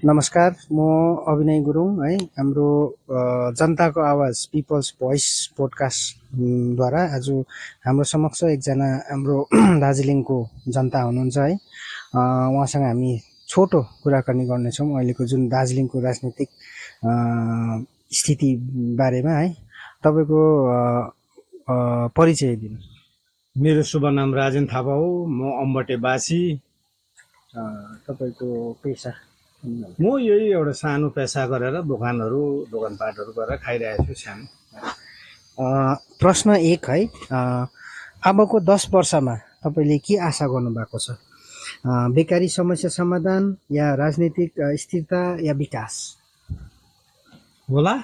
नमस्कार, म अभिनय गुरुङ है। हाम्रो जनताको आवाज पिपल्स भोइस पोडकास्टद्वारा आज हाम्रो समक्ष एकजना हाम्रो दार्जिलिङको जनता हुनुहुन्छ है। उहाँसँग हामी छोटो कुराकानी गर्नेछौँ अहिलेको जुन दार्जिलिङको राजनीतिक स्थिति बारेमा है। तपाईँको परिचय दिनु। मेरो शुभ नाम राजेन थापा हो। म अम्बटेवासी। तपाईँको पेसा? म यही एउटा सानो पेसा गरेर दोकानपाटहरू गरेर खाइरहेको छु सानो। प्रश्न 1 है, अबको 10 वर्षमा तपाईँले के आशा गर्नुभएको छ? बेकारी समस्या समाधान या राजनीतिक स्थिरता या विकास होला?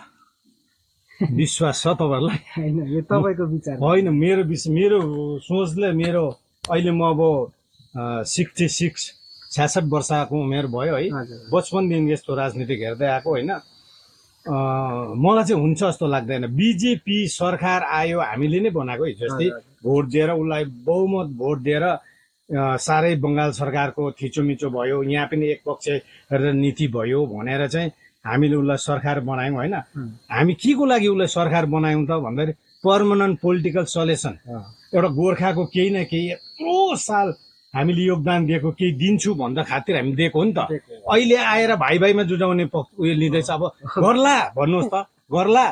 विश्वास छ तपाईँहरूलाई? होइन, यो तपाईँको विचार होइन। मेरो सोचले अहिले म अब 66 वर्षको उमेर भयो है। बचपनदेखि यस्तो राजनीतिक हेर्दै आएको होइन। मलाई चाहिँ हुन्छ जस्तो लाग्दैन। बिजेपी सरकार आयो, हामीले नै बनाएको है। जस्तै भोट दिएर उसलाई बहुमत भोट दिएर साह्रै बङ्गाल सरकारको थिचोमिचो भयो, यहाँ पनि एकपक्ष नीति भयो भनेर चाहिँ हामीले उसलाई सरकार बनायौँ होइन। हामी के को लागि उसलाई सरकार बनायौँ त भन्दाखेरि पर्मनेन्ट पोलिटिकल सल्युसन, एउटा गोर्खाको केही न केही यत्रो साल हामीले योगदान दिएको केही दिन्छु भन्दा खातिर हामी दिएको हो नि त। अहिले आएर भाइ भाइमा जुझाउने उयो लिँदैछ। अब गर्ला भन्नुहोस् त, गर्ला।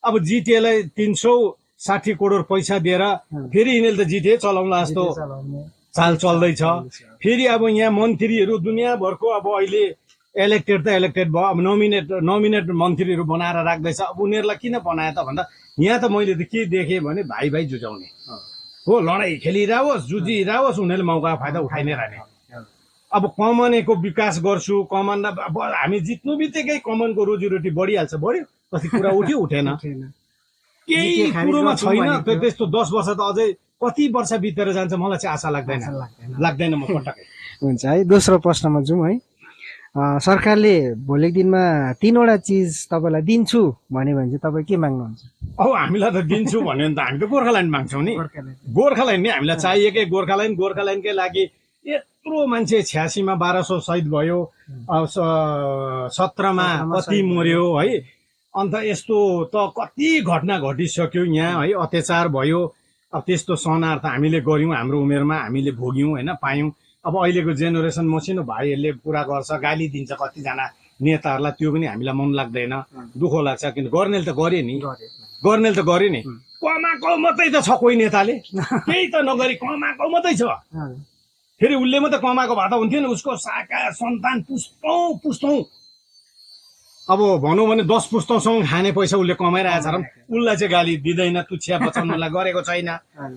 अब जिटिएलाई 360 करोड पैसा दिएर फेरि यिनीहरूले त जिटिए चलाउला जस्तो चाल चल्दैछ। फेरि अब यहाँ मन्त्रीहरू दुनियाँभरको अब अहिले इलेक्टेड भयो। अब नोमिनेट मन्त्रीहरू बनाएर राख्दैछ। अब उनीहरूलाई किन बनाए त भन्दा यहाँ त मैले त के देखेँ भने भाइ भाइ जुझाउने हो। लडाइँ खेलिरहोस्, जुझिरहोस्, उनीहरूले मौका फाइदा उठाइ नै रहने। अब कमानको विकास गर्छु, कमान अब हामी जित्नु बित्तिकै कमानको रोजीरोटी बढिहाल्छ। बढ्यो, कति कुरा उठ्यो उठेन, केही कुरोमा छैन। त्यस्तो 10 वर्ष त अझै कति वर्ष बितेर जान्छ मलाई चाहिँ आशा लाग्दैन म पटक्कै। हुन्छ है। दोस्रो प्रश्नमा जाउँ है। सरकारले भोलिको दिनमा 3वटा चिज तपाईँलाई दिन्छु भन्यो भने चाहिँ तपाईँ के माग्नुहुन्छ? अब हामीलाई त दिन्छु भन्यो भने त हामी त गोर्खाल्यान्ड माग्छौँ नि। गोर्खाल्यान्ड नि हामीलाई चाहिएकै गोर्खाल्यान्डकै लागि यत्रो मान्छे 86 मा 1200 शहीद भयो, 17 मा कति मर्यो है। अन्त यस्तो त कति घटना घटिसक्यो यहाँ है। अत्याचार भयो। अब त्यस्तो शरणार्थ हामीले गऱ्यौँ, हाम्रो उमेरमा हामीले भोग्यौँ होइन, पायौँ। अब अहिलेको जेनेरेसन मसिनो भाइहरूले पुरा गर्छ, गाली दिन्छ कतिजना नेताहरूलाई, त्यो पनि हामीलाई मन लाग्दैन, दुःख लाग्छ। किन गर्नेले त गरे नि, कमाएको मात्रै त छ कोही नेताले, केही त नगरी कमाएको मात्रै छ। फेरि उसले मात्रै कमाएको भए त हुन्थ्यो नि, उसको साका सन्तान पुस्तौँ अब भनौँ भने 10 पुस्तौँसँग खाने पैसा उसले कमाइरहेछ र उसलाई चाहिँ गाली दिँदैन, तुच्छिया बचाउनलाई गरेको छैन।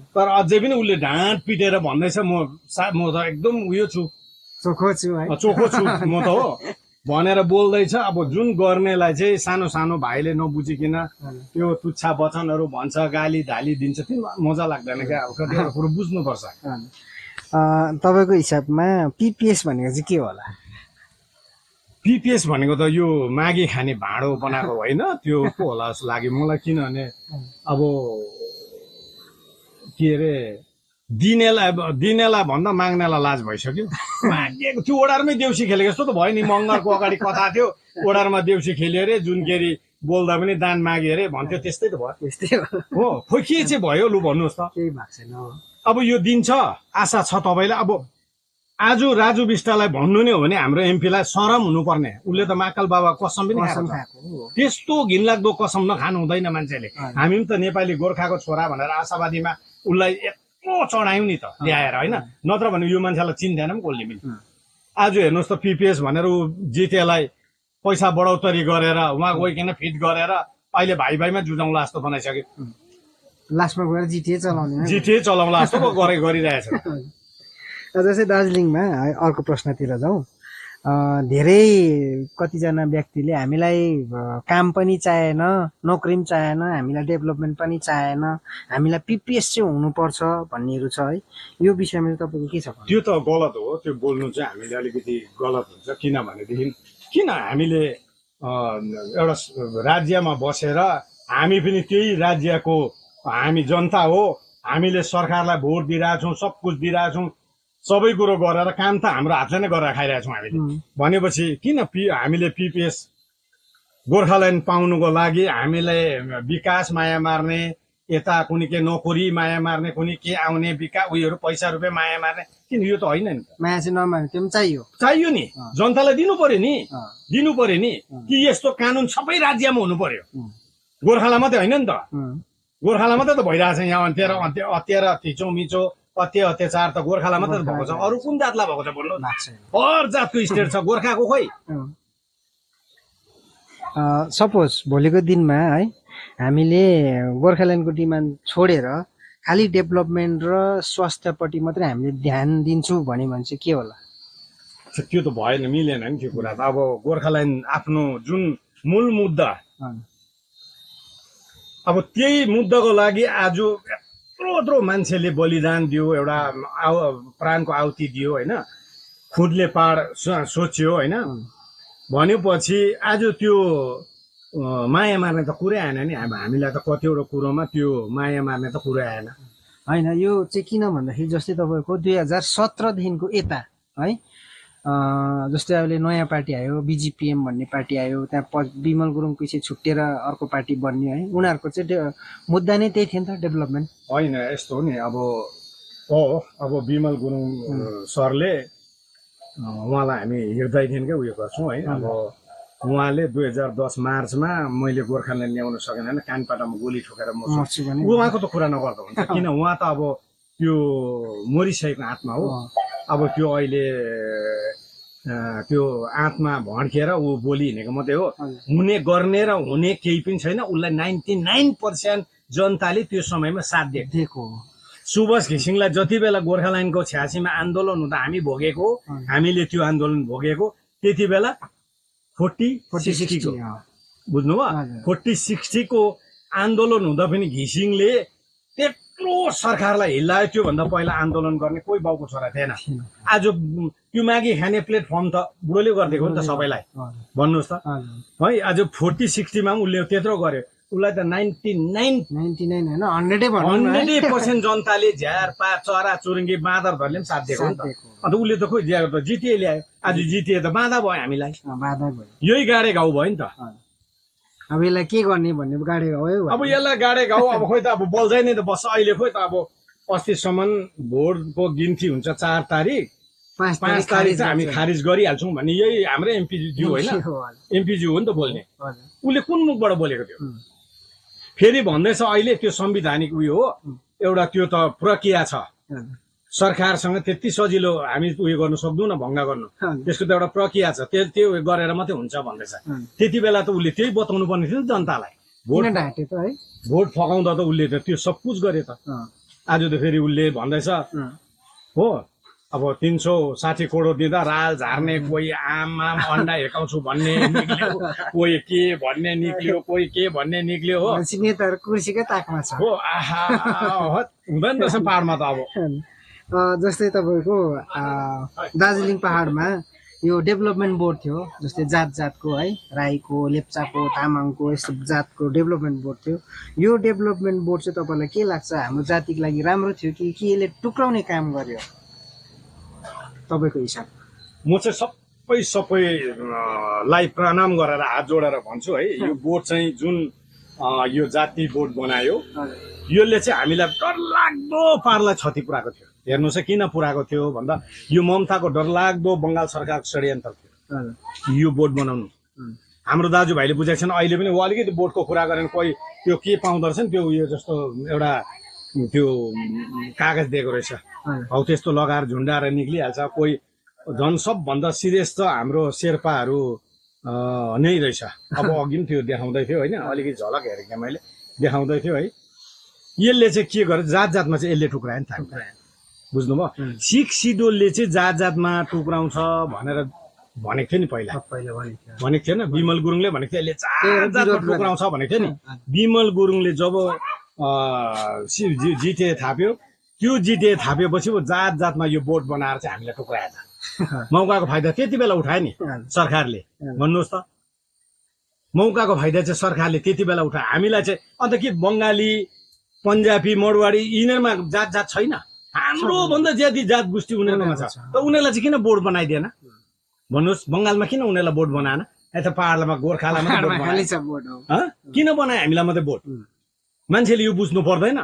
तर अझै पनि उसले ढाँट पिटेर भन्दैछ म त एकदम उयो छु, चोखो छु म त हो भनेर बोल्दैछ। अब जुन गर्नेलाई चाहिँ सानो भाइले नबुझिकन त्यो तुच्छा वचनहरू भन्छ, गाली धाली दिन्छ, त्यो मजा लाग्दैन क्या। अब कतिवटा कुरो बुझ्नुपर्छ। तपाईँको हिसाबमा पिपिएस भनेको चाहिँ के होला? पिपिएस भनेको त यो मागी खाने भाँडो बनाएको होइन, त्यो पो होला जस्तो लाग्यो मलाई। किनभने अब के अरे दिनेलाई भन्दा माग्नेलाई लाज भइसक्यो। मागेको त्यो ओडारमै देउसी खेलेको जस्तो त भयो नि। मङ्गलको अगाडि कथा थियो, ओडारमा देउसी खेल्यो अरे, जुनकेरी बोल्दा पनि दान माग्यो अरे भन्थ्यो। त्यस्तै त भयो। त्यस्तै हो। खोइ के चाहिँ भयो लु भन्नुहोस् त। केही भएको छैन। अब यो दिन छ, आशा छ तपाईँलाई। अब आज राजु विष्टलाई भन्नु नै हो भने हाम्रो एमपीलाई शरम हुनुपर्ने। उसले त महाकाल बाबा कसम पनि खाएको। त्यस्तो घिनलाग्दो कसम नखानु हुँदैन मान्छेले। हामी पनि त नेपाली गोर्खाको छोरा भनेर आशावादीमा उसलाई यत्रो चढायौँ नि त ल्याएर होइन। नत्र भने यो मान्छेलाई चिन्दैन पनि कसले पनि। आज हेर्नुहोस् त पिपिएस भनेर ऊ जिटिएलाई पैसा बढौतरी गरेर उहाँ गइकन फिट गरेर अहिले भाइ भाइमा जुझाउँला जस्तो बनाइसक्यो। लास्टमा गएर जिटिए चलाउँला जस्तो गरिरहेछ। जस्तै दार्जिलिङमा अर्को प्रश्नतिर जाउँ। धेरै कतिजना व्यक्तिले हामीलाई काम पनि चाहेन, नोकरी पनि चाहेन, हामीलाई डेभलपमेन्ट पनि चाहेन, हामीलाई पिपिएस चाहिँ हुनुपर्छ भन्नेहरू छ है। यो विषयमा तपाईँको के छ? त्यो त गलत हो। त्यो बोल्नु चाहिँ हामीले अलिकति गलत हुन्छ। किनभनेदेखि किन हामीले एउटा राज्यमा बसेर हामी पनि त्यही राज्यको हामी जनता हो, हामीले सरकारलाई भोट दिइरहेछौँ, सब कुछ दिइरहेछौँ, सबै कुरो गरेर काम त हाम्रो हातले नै गरेर खाइरहेको छौँ हामीले भनेपछि किन हामीले पिपिएस गोर्खाल्यान्ड पाउनुको लागि हामीलाई विकास माया मार्ने यता कुनै के नोकरी माया मार्ने कुनै के आउने उयोहरू पैसा रुपियाँ माया मार्ने किन यो त होइन नि त माया चाहिँ नमार्ने त्यो पनि चाहियो नि जनतालाई दिनु पर्यो नि कि यस्तो कानुन सबै राज्यमा हुनु पर्यो गोर्खालाई मात्रै होइन नि त गोर्खालाई मात्रै त भइरहेछ यहाँ अत्यार थिचोमिचो अत्याचार त गोर्खालाई मात्रै भएको छ अरू कुन जातलाई भएको छ भन्नु हर जातको स्टेट छ गोर्खाको खोइ सपोज भोलिको दिनमा है हामीले गोर्खाल्यान्डको डिमान्ड छोडेर खालि डेभलपमेन्ट र स्वास्थ्यपट्टि मात्रै हामीले ध्यान दिन्छौँ भने चाहिँ के होला त्यो त भएन मिलेन नि त्यो कुरा त अब गोर्खाल्यान्ड आफ्नो जुन मूल मुद्दा अब त्यही मुद्दाको लागि आज यत्रो मान्छेले बलिदान दियो एउटा प्राणको आहुति दियो होइन खुदले पाड सोच्यो होइन भनेपछि आज त्यो माया मार्ने त कुरै आएन नि हामीलाई त कतिवटा कुरोमा त्यो माया मार्ने त कुरै आएन होइन यो चाहिँ किन भन्दाखेरि जस्तै तपाईँको 2017 यता है जस्तै अहिले नयाँ पार्टी आयो बिजिपिएम भन्ने पार्टी आयो त्यहाँ विमल गुरुङ पछि छुट्टिएर अर्को पार्टी बन्ने है उनीहरूको चाहिँ मुद्दा नै त्यही थियो नि त डेभलपमेन्ट होइन यस्तो हो नि अब विमल गुरुङ सरले उहाँलाई हामी हृदयदेखिकै उयो गर्छौँ है अब उहाँले 2010 मार्चमा मैले गोर्खाल्यान्ड ल्याउन सकेन होइन कानपाटामा गोली ठोकेर उहाँको त कुरा नगर्दा हुन्छ किन उहाँ त अब त्यो मरिसकेको आत्मा हो अब त्यो अहिले त्यो आत्मा भड्किएर ऊ बोली हिँडेको मात्रै हो हुने गर्ने र हुने केही पनि छैन उसलाई 99% जनताले त्यो समयमा साथ दिएको सुभाष घिसिङलाई जति बेला गोर्खाल्यान्डको 86 मा आन्दोलन हुँदा हामी भोगेको हामीले त्यो आन्दोलन भोगेको त्यति बेला 40-60 को बुझ्नुभयो 40-60 को आन्दोलन हुँदा पनि घिसिङले त्यत्रो सरकारलाई हिलायो त्योभन्दा पहिला आन्दोलन गर्ने कोही बाउको छोरा थिएन आज त्यो मागी खाने प्लेटफर्म त बुढोले गरिदिएको नि त सबैलाई भन्नुहोस् त है आज 40-60 मा उसले त्यत्रो गर्यो उसलाई त 100% जनताले झ्यार पा चरा चुरुङ्गी बाँदरहरूले पनि साथ दिएको नि त अन्त उसले त खोइ दिएको त जिटिए ल्यायो आज जिटिए त बाधा भयो हामीलाई यही गाडे घाउ भयो नि त अब यसलाई के गर्ने भन्ने गाडे घाउ अब यसलाई गाडे घाउ अब खोइ त अब बल्झै नै त बस्छ अहिले खोइ त अब अस्तिसम्म भोटको गिन्ती हुन्छ 4 तारिक 5 तारिक चाहिँ हामी खारिज गरिहाल्छौँ भन्ने यही हाम्रै एमपिज्यू होइन एमपिज्यू हो नि त बोल्ने उसले कुन मुखबाट बोलेको थियो फेरि भन्दैछ अहिले त्यो संवैधानिक उयो हो एउटा त्यो त प्रक्रिया छ सरकारसँग त्यति सजिलो हामी उयो गर्न सक्दैनौँ भङ्गा गर्नु त्यसको त एउटा प्रक्रिया छ त्यो गरेर मात्रै हुन्छ भन्दैछ त्यति बेला त उसले त्यही बताउनु पर्ने थियो जनतालाई भोट फकाउँदा त उसले त त्यो सब कुछ गरे त आज त फेरि उसले भन्दैछ हो अब 360 करोड दिँदा राल झार्ने कोही आम अन्डा हिर्काउँछु भन्ने निक्ल्यो कोही के भन्ने निक्ल्यो कोही के भन्ने निक्ल्यो हो नेताहरू कुर्सीकै ताकमा छ हो आहा हुँदैन रहेछ पाहाडमा त अब जस्तै तपाईँको दार्जिलिङ पाहाडमा यो डेभलपमेन्ट बोर्ड थियो जस्तै जातको है राईको लेप्चाको तामाङको यस्तो जातको डेभलपमेन्ट बोर्ड थियो यो डेभलपमेन्ट बोर्ड चाहिँ तपाईँलाई के लाग्छ हाम्रो जातिको लागि राम्रो थियो कि यसले टुक्राउने काम गर्यो तपाईँको हिसाब म चाहिँ सबैलाई प्रणाम गरेर हात जोडेर भन्छु है यो बोर्ड चाहिँ जुन यो जाति बोर्ड बनायो यसले चाहिँ हामीलाई डरलाग्दो पारलाई क्षति पुऱ्याएको थियो हेर्नुहोस् है किन पुऱ्याएको थियो भन्दा यो ममताको डरलाग्दो बङ्गाल सरकारको षड्यन्त्र थियो यो बोर्ड बनाउनु हाम्रो दाजुभाइले बुझाएको छैन अहिले पनि ऊ अलिकति बोर्डको कुरा गरेर कोही त्यो के पाउँदो रहेछ नि त्यो उयो जस्तो एउटा त्यो कागज दिएको रहेछ हौ त्यस्तो लगाएर झुन्डाएर निक्लिहाल्छ कोही झन् सबभन्दा सिरियस त हाम्रो शेर्पाहरू नै रहेछ अब अघि पनि त्यो देखाउँदै थियो होइन अलिकति झलक हेरेको थिएँ मैले देखाउँदै थियो है यसले चाहिँ के गर्यो जातमा चाहिँ यसले टुक्रायो नि त बुझ्नुभयो सिख सिडोलले चाहिँ जातमा टुक्राउँछ भनेर भनेको थियो नि पहिला भनेको थिएन विमल गुरुङले भनेको थियो यसले जातमा टुक्राउँछ भनेको थियो नि विमल गुरुङले जब जिटिए थाप्यो त्यो जिटिए थापेपछि जातमा यो बोर्ड बनाएर चाहिँ हामीलाई टुक्रायो त मौकाको फाइदा त्यति बेला उठायो नि सरकारले भन्नुहोस् त मौकाको फाइदा चाहिँ सरकारले त्यति बेला उठायो हामीलाई चाहिँ अन्त के बङ्गाली पन्जाबी मडवाडी यिनीहरूमा जात छैन हाम्रो भन्दा ज्यादा जात गोष्ठी उनीहरूमा छ त उनीहरूलाई चाहिँ किन बोर्ड बनाइदिएन भन्नुहोस् बङ्गालमा किन उनीहरूलाई बोर्ड बनाएन यता पहाडमा गोर्खालाई मात्रै बोर्ड बनायो किन बनायो हामीलाई मात्रै बोर्ड मान्छेले यो बुझ्नु पर्दैन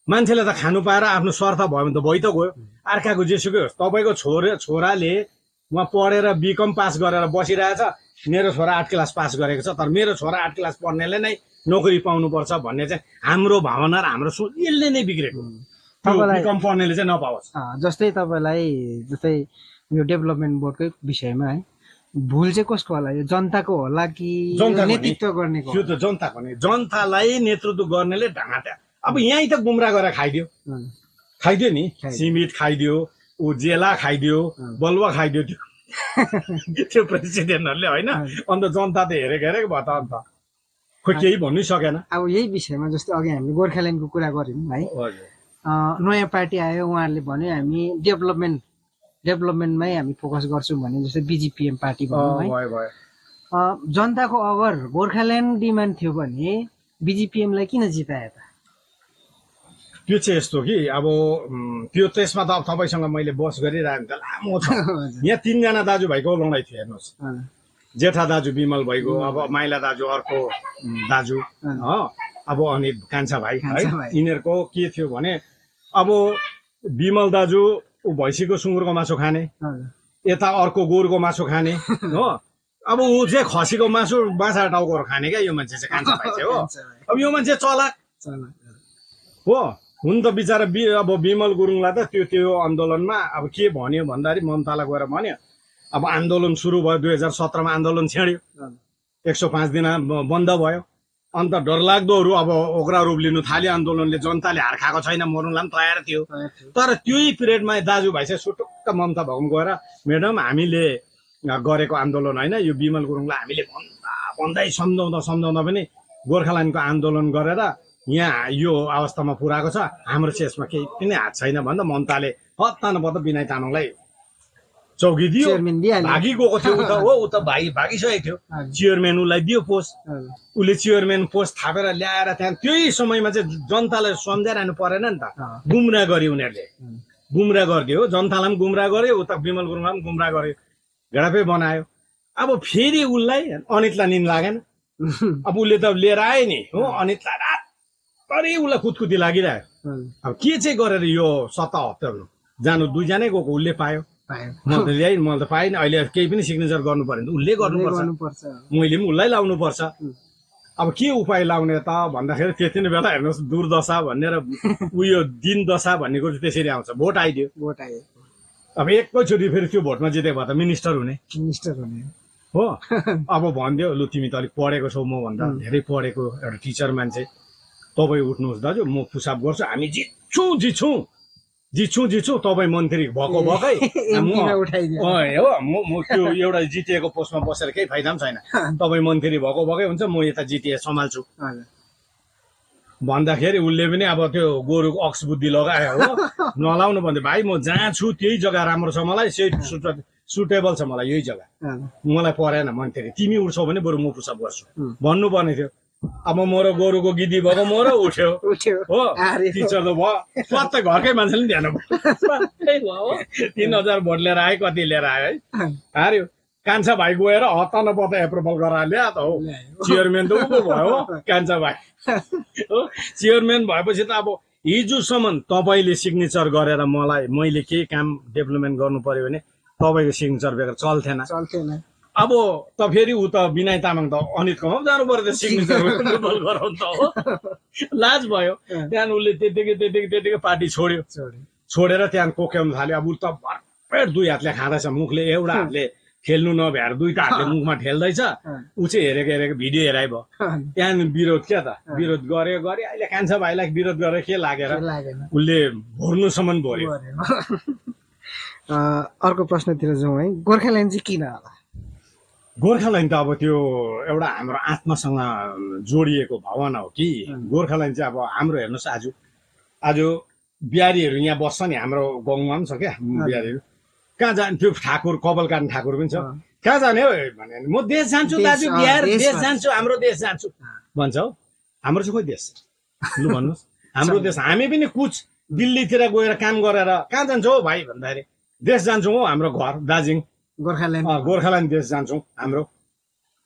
मान्छेले त खानु पाएर आफ्नो स्वार्थ भयो भने त भइ त गयो अर्काको जेसुकै होस् तपाईँको छोराले उहाँ पढेर बिकम पास गरेर बसिरहेछ मेरो छोरा 8 क्लास पास गरेको छ तर मेरो छोरा 8 क्लास पढ्नेले नै नोकरी पाउनुपर्छ भन्ने चाहिँ हाम्रो भावना र हाम्रो सोच यसले नै बिग्रेको बिकम पढ्नेले चाहिँ नपाओस् जस्तै तपाईँलाई जस्तै यो डेभलपमेन्ट बोर्डकै विषयमा है भुल चाहिँ कसको होला यो जनताको होला कि नेतृत्व गर्नेको त्यो त जनताको नि जनतालाई नेतृत्व गर्नेले ढाँटा अब यहीँ त गुमरा गरेर खाइदियो नि सिमिट खाइदियो ऊ जेला खाइदियो बलुवा खाइदियो त्यो प्रेसिडेन्टहरूले होइन अन्त जनता त हेरेको भयो त अन्त खोइ केही भन्नै सकेन अब यही विषयमा जस्तै अघि हामीले गोर्खाल्यान्डको कुरा गऱ्यौँ है नयाँ पार्टी आयो उहाँहरूले भन्यो हामी डेभलपमेन्टमै हामी फोकस गर्छौँ भने जस्तै बिजिपिएम पार्टी भनौँ है जनताको अगर गोर्खाल्यान्ड डिमान्ड थियो भने बिजिपिएमलाई किन जितायो त त्यो चाहिँ यस्तो कि अब त्यो त्यसमा त अब तपाईँसँग मैले बस गरिरहेको त लामो छ यहाँ 3 जना दाजुभाइको लडाइँ थियो हेर्नुहोस् जेठा दाजु विमल भइगयो अब माइला दाजु अर्को दाजु अब अनि कान्छा भाइ है यिनीहरूको के थियो भने अब विमल दाजु ऊ भैँसीको सुँगुरको मासु खाने यता अर्को गोरुको मासु खाने हो अब ऊ चाहिँ खसीको माछा टाउकोहरू खाने क्या यो मान्छे चाहिँ कान्छा भाइ चाहिँ हो अब यो मान्छे चलाक हो हुन त बिचरा अब विमल गुरुङलाई त त्यो आन्दोलनमा अब के भन्यो भन्दाखेरि ममतालाई गएर भन्यो अब आन्दोलन सुरु भयो 2017मा आन्दोलन छेड्यो 105 दिन बन्द भयो अन्त डरलाग्दोहरू अब ओग्रा रूप लिनु थाल्यो आन्दोलनले जनताले हार खाएको छैन मर्नुलाई पनि तयार थियो तर त्यही पिरियडमा दाजुभाइ चाहिँ सुटुक्क ममता भवन गएर म्याडम हामीले गरेको आन्दोलन होइन यो विमल गुरुङलाई हामीले भन्दै सम्झाउँदा पनि गोर्खाल्यान्डको आन्दोलन गरेर यहाँ यो अवस्थामा पुर्याएको छ हाम्रो चाहिँ यसमा केही पनि हात छैन भन्दा ममताले हत्ता नपत्ता विनय तामाङलाई चौकी दियो भागी गएको थियो ऊ त भागिसकेको थियो चेयरम्यान उसलाई दियो पोस्ट उसले चेयरम्यान पोस्ट थापेर ल्याएर त्यहाँ त्यही समयमा चाहिँ जनतालाई सम्झाइरहनु परेन नि त गुमराह गर्यो उनीहरूले गुमराह गरिदियो जनतालाई पनि गुमराह गर्यो उता विमल गुरुङलाई पनि गुमराह गर्यो घापै बनायो अब फेरि उसलाई अनितलाई निन लागेन अब उसले त लिएर आयो नि हो अनितलाई रातभरि उसलाई कुदकुदी लागिरह्यो अब के चाहिँ गरेर यो सत्ता हप्ताहरू जानु 2 जनै गएको उसले पायो मैले त ल्याएँ मैले त पाइनँ अहिले केही पनि सिग्नेचर गर्नु पर्यो भने उसले गर्नुपर्छ मैले पनि उसलाई लाउनु पर्छ अब के उपाय लाउने त भन्दाखेरि त्यति नै बेला हेर्नुहोस् दुर्दशा भनेर उयो दिन दशा भन्ने कुरो त्यसरी आउँछ भोट आइदियो अब एकैचोटि फेरि त्यो भोटमा जितेको भए त मिनिस्टर हुने हो अब भनिदियो लु तिमी त अलिक पढेको छौ म भन्दा धेरै पढेको एउटा टिचर मान्छे तपाईँ उठ्नुहोस् दाजु म पुसाब गर्छु हामी जित्छु तपाईँ मन्त्री भएको भएकै हो म त्यो एउटा जितिएको पोस्टमा बसेर केही फाइदा पनि छैन तपाईँ मन्त्री भएको भएकै हुन्छ म यता जितिए सम्हाल्छु भन्दाखेरि उसले पनि अब त्यो गोरुको अक्स बुद्धि लगायो हो नलाउनु भन्दै भाइ म जहाँ छु त्यही जग्गा राम्रो छ मलाई सुटेबल छ मलाई यही जग्गा मलाई परेन मन्त्री तिमी उठ्छौ भने बरु म पुसअप गर्छु भन्नुपर्ने थियो अब मोरो गोरुको गिदी भएको मोरो उठ्यो हो टिचर त भयो स्वात्त घरकै मान्छेले ध्यान 3000 भोट लिएर आयो कति लिएर आयो है हार्यो कान्छा भाइ गएर हत्ता नपत्ता एप्रुभल गराएर ल्या त हो चेयरम्यान त उको भयो कान्छा भाइ हो चेयरम्यान भएपछि त अब हिजोसम्म तपाईँले सिग्नेचर गरेर मैले केही काम डेभलपमेन्ट गर्नु पर्यो भने तपाईँको सिग्नेचर बेगर चल्थेन अब त फेरि ऊ त विनय तामाङ त अनितकोमा जानु पर्यो त सिग्नेचर गराउनु त हो लाज भयो त्यहाँदेखि उसले त्यतिकै पार्टी छोडेर त्यहाँ कोक्याउनु थाल्यो अब ऊ त भरपेट 2 हातले खाँदैछ मुखले एउटा हातले खेल्नु नभ्याएर 2टा हातले मुखमा ठेल्दैछ ऊ चाहिँ हेरेको भिडियो हेराइ भयो त्यहाँदेखि विरोध क्या त विरोध गरे अहिले कान्छा भाइलाई विरोध गरेर के लागेर उसले भोर्नुसम्म भर्यो अर्को प्रश्नतिर जाउँ है गोर्खाल्यान्ड चाहिँ किन होला गोर्खाल्यान्ड त अब त्यो एउटा हाम्रो आत्मासँग जोडिएको भावना हो कि गोर्खाल्यान्ड चाहिँ अब हाम्रो हेर्नुहोस् आज बिहारीहरू यहाँ बस्छ नि हाम्रो गाउँमा पनि छ क्या बिहारीहरू कहाँ जान्थ्यो ठाकुर कपालकान ठाकुर पनि छ कहाँ जाने हो भने म देश जान्छु दाजु बिहार देश जान्छु हाम्रो देश जान्छु भन्छ हो हाम्रो चाहिँ खोइ देश लु भन्नुहोस् हाम्रो देश हामी पनि कुछ दिल्लीतिर गएर काम गरेर कहाँ जान्छौ हो भाइ भन्दाखेरि देश जान्छौँ हो हाम्रो घर दार्जिलिङ गोर्खाल्यान्ड देश जान्छौँ हाम्रो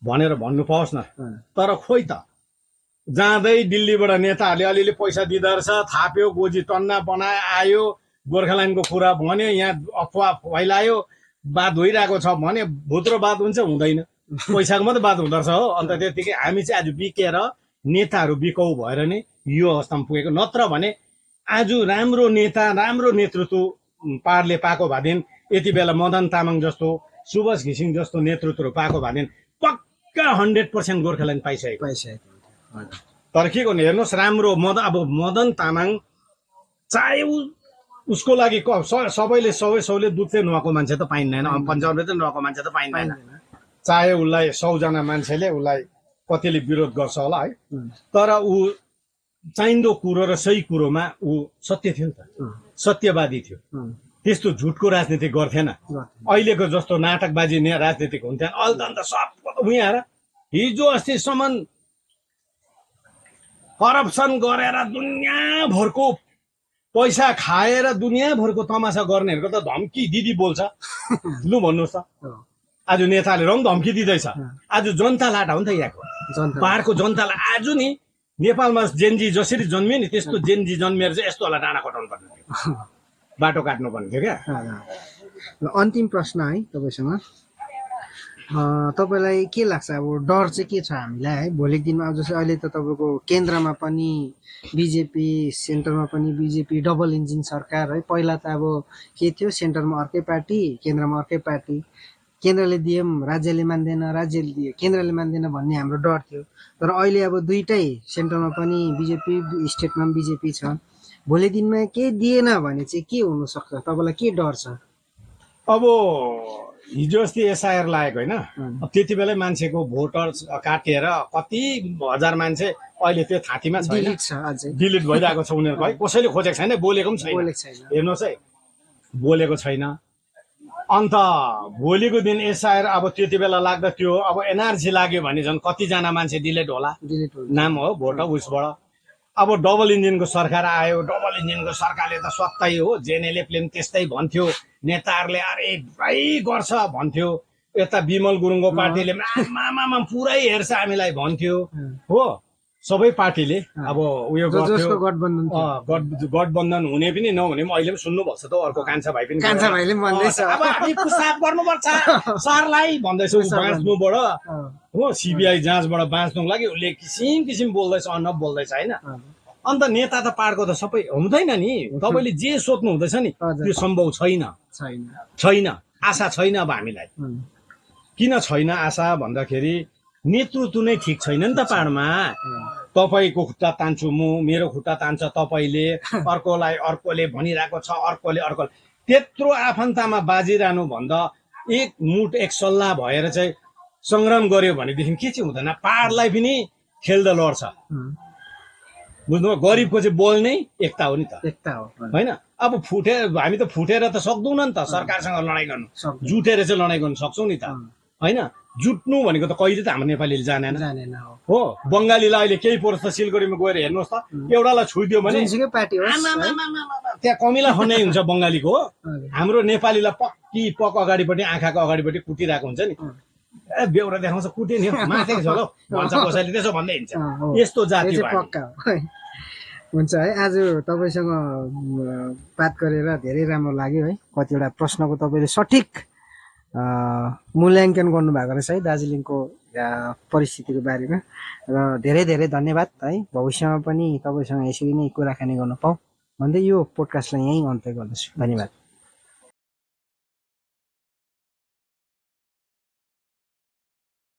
भनेर भन्नु पाओस् न। तर खोइ त जाँदै दिल्लीबाट नेताहरूले अलिअलि पैसा दिँदो रहेछ, थाप्यो, गोजी टन्ना बनायो, आयो, गोर्खाल्यान्डको कुरा भन्यो, यहाँ अफवाह फैलायो, बात भइरहेको छ भने भुत्रो बात हुन्छ हुँदैन, पैसाको मात्रै बात हुँदो रहेछ हो। अन्त त्यतिकै हामी चाहिँ आज बिकेर नेताहरू बिकाउ भएर नै यो अवस्थामा पुगेको। नत्र भने आज राम्रो नेता राम्रो नेतृत्व पाहाडले पाएको भएदेखि यति बेला मदन तामाङ जस्तो सुभाष घिसिङ जस्तो नेतृत्वहरू पाएको भएदेखि पक्का 100% गोर्खाल्यान्ड पाइसकेको। तर के गर्नु हेर्नुहोस्, राम्रो अब मदन तामाङ चाहे उसको लागि सबैले दुध चाहिँ नुहाएको मान्छे त पाइँदैन, पन्जाबले चाहिँ नुहाएको मान्छे त पाइँदैन। चाहे उसलाई 100जना मान्छेले उसलाई कतिले विरोध गर्छ होला है, तर ऊ चाहिँदो कुरो र सही कुरोमा ऊ सत्य थियो नि त, सत्यवादी थियो। त्यस्तो झुटको राजनीति गर्थेन, अहिलेको जस्तो नाटकबाजी राजनीतिक हुन्थेन। अहिले त अन्त सब उहाँ हिजो अस्तिसम्म करप्सन गरेर दुनियाँभरको पैसा खाएर दुनियाँभरको तमासा गर्नेहरूको त धम्की दिदी बोल्छ लु भन्नुहोस् त। आज नेताले रङ धम्की दिँदैछ, आज जनता लाटा हो नि त यहाँको पहाडको जनतालाई। आज नि नेपालमा जेनजी जसरी जन्मियो नि त्यस्तो जेनजी जन्मिएर चाहिँ यस्तो होला डाँडा कटाउनु पर्ने थियो, बाटो काट्नु पर्ने थियो क्या। अन्तिम प्रश्न है तपाईँसँग, तपाईँलाई के लाग्छ अब डर चाहिँ के छ हामीलाई है भोलिको दिनमा? अब जस्तै अहिले त तपाईँको केन्द्रमा पनि बिजेपी, सेन्टरमा पनि बिजेपी, डबल इन्जिन सरकार है। पहिला त अब के थियो, सेन्टरमा अर्कै पार्टी, केन्द्रमा अर्कै पार्टी, केन्द्रले दिए राज्यले मान्दैन, राज्यले दिए केन्द्रले मान्दैन भन्ने हाम्रो डर थियो। तर अहिले अब दुईटै, सेन्टरमा पनि बिजेपी, स्टेटमा पनि बिजेपी छ। भोलि दिनमा के दिएन भने चाहिँ के हुनसक्छ, तपाईँलाई के डर छ? अब हिजो अस्ति एसआइआर लागेको होइन, त्यति बेलै मान्छेको भोटर काटेर कति हजार मान्छे अहिले त्यो थाँतीमा छैन, डिलिट भइरहेको छ उनीहरूको है। कसैले खोजेको छैन, बोलेको पनि छैन। हेर्नुहोस् है, बोलेको छैन। अन्त भोलिको दिन एसआइआर अब त्यति बेला लाग्दा त्यो अब एनआरसी लाग्यो भने झन् कतिजना मान्छे डिलिट होला, नाम हो भोटर उसबाट। अब डबल इन्जिनको सरकार आयो, डबल इन्जिनको सरकारले त सत्तै हो, जेएनएलएफले पनि त्यस्तै भन्थ्यो, नेताहरूले अरे भाइ गर्छ भन्थ्यो, यता विमल गुरुङको पार्टीले मामा पुरै हेर्छ हामीलाई भन्थ्यो हो। सबै पार्टीले अब उयो गर्थ्यो, गठबन्धन हुने पनि नहुने पनि अहिले पनि सुन्नुभएको छ त, अर्को कान्छा भाइ पनि अब हामी पुछताछ गर्नुपर्छ सरलाई भन्दैछ बाँच्नुबाट हो, सिबिआई जाँचबाट बाँच्नुको लागि उसले किसिम किसिम बोल्दैछ, अनब बोल्दैछ होइन। अन्त नेता त पाहाडको त सबै हुँदैन नि, तपाईँले जे सोध्नु हुँदैछ नि त्यो सम्भव छैन, आशा छैन। अब हामीलाई किन छैन आशा भन्दाखेरि नेतृत्व नै ठिक छैन नि त पाहाडमा। तपाईँको खुट्टा तान्छु म, मेरो खुट्टा तान्छ तपाईँले, अर्कोलाई अर्कोले भनिरहेको छ, अर्कोले त्यत्रो आफन्तमा बाजिरहनु भन्दा एक मुठ एक सल्लाह भएर चाहिँ संग्राम गर्यो भनेदेखि के चाहिँ हुँदैन, पाहाडलाई पनि खेल्दा लड्छ। बुझ्नु, गरिबको चाहिँ बोल्ने एकता हो नि त, होइन? अब हामी त फुटेर त सक्दैनौँ नि त सरकारसँग लडाइँ गर्नु, जुटेर चाहिँ लडाइँ गर्नु सक्छौँ नि त, होइन? जुट्नु भनेको त कहिले त हाम्रो नेपालीले जानेन हो। बङ्गालीलाई अहिले केही परोस् त सिलगढीमा गएर हेर्नुहोस् त, एउटालाई छोइदियो भने त्यहाँ कमिला खन्नै हुन्छ बङ्गालीको हो। हाम्रो नेपालीलाई पक अगाडिपट्टि, आँखाको अगाडिपट्टि कुटिरहेको हुन्छ नि, ए बेउरा देखाउँछ कुटे नि माथि छ ल भन्छ कसैले, त्यसो भन्दै हिँड्छ। यस्तो जाति हुन्छ है। आज तपाईँसँग बात गरेर धेरै राम्रो लाग्यो है। कतिवटा प्रश्नको तपाईँले सठिक मूल्याङ्कन गर्नुभएको रहेछ है दार्जिलिङको परिस्थितिको बारेमा, र धेरै धेरै धन्यवाद है। भविष्यमा पनि तपाईँसँग यसरी नै कुराकानी गर्न पाऊँ भन्दै यो पोडकास्टलाई यहीँ अन्त्य गर्दछु। धन्यवाद।